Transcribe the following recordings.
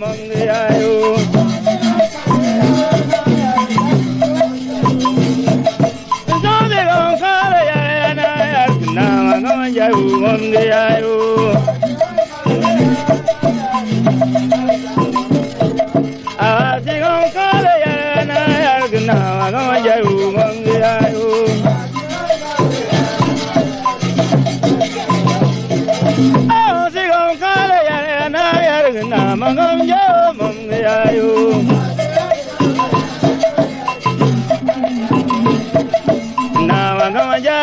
Mongayo. Zone on Kalayana, Namayo, Mongayo. I think on Kalayana, Namayo, Mongayo. Namangamya Mongayo. Namangamya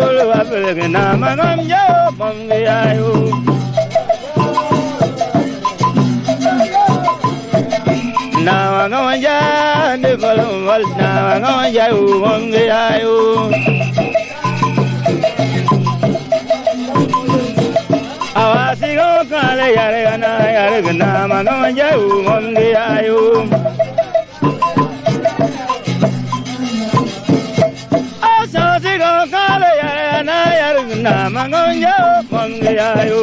Ulwapeg Namangamya Mongayo. Namangamya Nikolum Namangamya Mongayo. Awasigo kale yare ana yare gna magamja umonge ayo. Asasigo kale yare ana yare gna magamja umonge ayo.